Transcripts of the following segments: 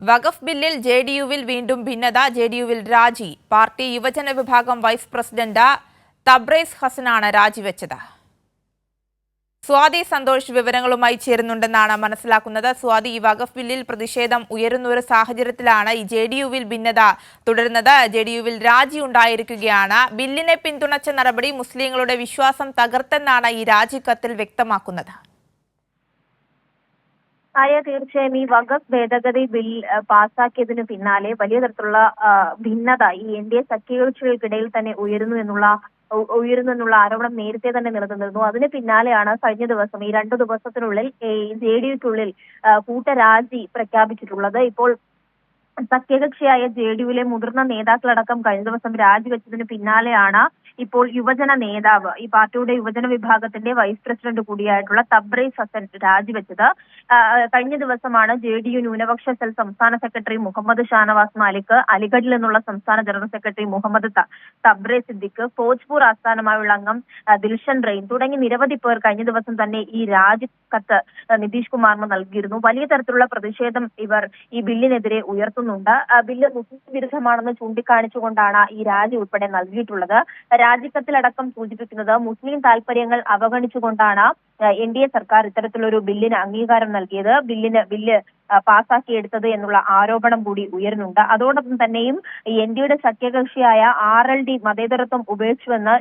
വഖഫ് ബില്ലിൽ ജെഡിയുവിൽ വീണ്ടും ഭിന്നത. ജെഡിയുവിൽ രാജി. പാർട്ടി യുവജന വിഭാഗം വൈസ് പ്രസിഡന്റ് തബ്രേസ് ഹസനാണ് രാജിവെച്ചത്. സ്വാതി സന്തോഷ് വിവരങ്ങളുമായി ചേരുന്നുണ്ടെന്നാണ് മനസ്സിലാക്കുന്നത്. സ്വാതി, ഈ വഖഫ് ബില്ലിൽ പ്രതിഷേധം ഉയരുന്ന ഒരു സാഹചര്യത്തിലാണ് ഈ ജെഡിയുവിൽ ഭിന്നത തുടരുന്നത്. ജെഡിയുവിൽ രാജി ഉണ്ടായിരിക്കുകയാണ്. ബില്ലിനെ പിന്തുണച്ച നടപടി മുസ്ലിങ്ങളുടെ വിശ്വാസം തകർത്തെന്നാണ് ഈ രാജിക്കത്തിൽ വ്യക്തമാക്കുന്നത്. തീർച്ചയായും ഈ വഖഫ് ഭേദഗതി ബിൽ പാസാക്കിയതിനു പിന്നാലെ വലിയ തരത്തിലുള്ള ഭിന്നത ഈ എൻ.ഡി.എ സഖ്യകക്ഷികൾക്കിടയിൽ തന്നെ ഉയരുന്നു എന്നുള്ള ആരോപണം നേരത്തെ തന്നെ നിലനിന്നിരുന്നു. അതിന് പിന്നാലെയാണ് കഴിഞ്ഞ ദിവസം ഈ 2 ദിവസത്തിനുള്ളിൽ ജെഡിയുക്കുള്ളിൽ കൂട്ടരാജി പ്രഖ്യാപിച്ചിട്ടുള്ളത്. ഇപ്പോൾ സഖ്യകക്ഷിയായ ജെഡിയുവിലെ മുതിർന്ന നേതാക്കളടക്കം കഴിഞ്ഞ ദിവസം രാജിവെച്ചതിന് പിന്നാലെയാണ് ഇപ്പോൾ യുവജന നേതാവ്, ഈ പാർട്ടിയുടെ യുവജന വിഭാഗത്തിന്റെ വൈസ് പ്രസിഡന്റ് കൂടിയായിട്ടുള്ള തബ്രേസ് ഹസൻ രാജിവെച്ചത്. കഴിഞ്ഞ ദിവസമാണ് ജെഡിയു ന്യൂനപക്ഷ സെൽ സംസ്ഥാന സെക്രട്ടറി മുഹമ്മദ് ഷാനവാസ് മാലിക്, അലിഗഡിൽ നിന്നുള്ള സംസ്ഥാന ജനറൽ സെക്രട്ടറി മുഹമ്മദ് തബ്രേസ് സിദ്ദിഖ്, ഫോജ്പൂർ ആസ്ഥാനമായുള്ള അംഗം ദിൽഷൻ റെയിൻ തുടങ്ങി നിരവധി പേർ കഴിഞ്ഞ ദിവസം തന്നെ ഈ രാജിക്കത്ത് നിതീഷ് കുമാറിന് നൽകിയിരുന്നു. വലിയ തരത്തിലുള്ള പ്രതിഷേധം ഇവർ ഈ ബില്ലിനെതിരെ ഉയർത്തുന്നുണ്ട്. ബില്ല് മുസ്ലിം വിരുദ്ധമാണെന്ന് ചൂണ്ടിക്കാണിച്ചുകൊണ്ടാണ് ഈ രാജി ഉൾപ്പെടെ നൽകിയിട്ടുള്ളത്. രാജിക്കത്തിലടക്കം സൂചിപ്പിക്കുന്നത് മുസ്ലിം താൽപര്യങ്ങൾ അവഗണിച്ചുകൊണ്ടാണ് എൻ.ഡി.എ സർക്കാർ ഇത്തരത്തിലൊരു ബില്ലിന് അംഗീകാരം നൽകിയത്, ബില്ല് പാസാക്കിയെടുത്തത് എന്നുള്ള ആരോപണം കൂടി ഉയരുന്നുണ്ട്. അതോടൊപ്പം തന്നെയും എൻ.ഡി.എയുടെ സഖ്യകക്ഷിയായ RLD മതേതരത്വം ഉപേക്ഷിച്ചുവെന്ന്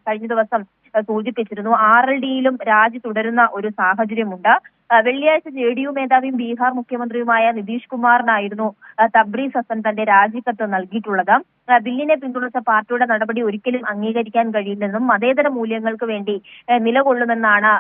കഴിഞ്ഞ ദിവസം സൂചിപ്പിച്ചിരുന്നു. RLDയിലും രാജി തുടരുന്ന ഒരു സാഹചര്യമുണ്ട്. വെള്ളിയാഴ്ച ജെഡിയു മേധാവിയും ബീഹാർ മുഖ്യമന്ത്രിയുമായ നിതീഷ് കുമാറിനായിരുന്നു തബ്രീസ് ഹസൻ തന്റെ രാജിക്കത്ത് നൽകിയിട്ടുള്ളത്. ബില്ലിനെ പിന്തുണച്ച പാർട്ടിയുടെ നടപടി ഒരിക്കലും അംഗീകരിക്കാൻ കഴിയില്ലെന്നും മതേതര മൂല്യങ്ങൾക്ക് വേണ്ടി നിലകൊള്ളുമെന്നാണ്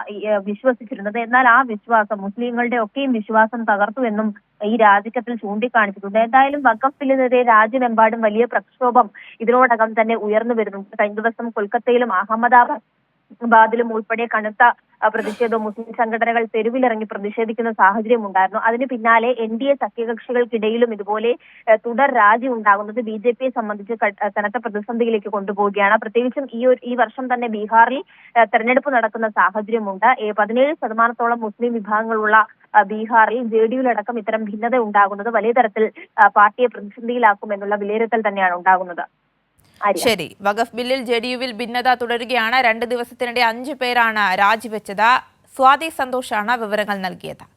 വിശ്വസിച്ചിരുന്നത്. എന്നാൽ ആ വിശ്വാസം മുസ്ലിങ്ങളുടെ ഒക്കെയും വിശ്വാസം തകർത്തുവെന്നും ഈ രാജിക്കത്തിൽ ചൂണ്ടിക്കാണിച്ചിട്ടുണ്ട്. എന്തായാലും വഖഫ് ബില്ലിനെതിരെ രാജ്യമെമ്പാടും വലിയ പ്രക്ഷോഭം ഇതിനോടകം തന്നെ ഉയർന്നു വരുന്നുണ്ട്. കഴിഞ്ഞ ദിവസം കൊൽക്കത്തയിലും അഹമ്മദാബാദിലും ഉൾപ്പെടെ കനത്ത പ്രതിഷേധവും മുസ്ലിം സംഘടനകൾ തെരുവിലിറങ്ങി പ്രതിഷേധിക്കുന്ന സാഹചര്യം ഉണ്ടായിരുന്നു. അതിന് പിന്നാലെ എൻ.ഡി.എ സഖ്യകക്ഷികൾക്കിടയിലും ഇതുപോലെ തുടർ രാജി ഉണ്ടാകുന്നത് ബി.ജെ.പിയെ സംബന്ധിച്ച് കനത്ത പ്രതിസന്ധിയിലേക്ക് കൊണ്ടുപോവുകയാണ്. പ്രത്യേകിച്ചും ഈ വർഷം തന്നെ ബീഹാറിൽ തെരഞ്ഞെടുപ്പ് നടക്കുന്ന സാഹചര്യമുണ്ട്. 17% മുസ്ലിം വിഭാഗങ്ങളുള്ള ബീഹാറിൽ ജെഡിയുവിലടക്കം ഇത്തരം ഭിന്നത ഉണ്ടാകുന്നത് വലിയ തരത്തിൽ പാർട്ടിയെ പ്രതിസന്ധിയിലാക്കുമെന്നുള്ള വിലയിരുത്തൽ തന്നെയാണ് ഉണ്ടാകുന്നത്. ശരി, വഖഫ് ബില്ലിൽ ജെഡിയുവിൽ ഭിന്നത തുടരുകയാണ്. 2 ദിവസത്തിനിടെ 5 പേരാണ് രാജിവെച്ചത്. സ്വാതി സന്തോഷാണ് വിവരങ്ങൾ നൽകിയത്.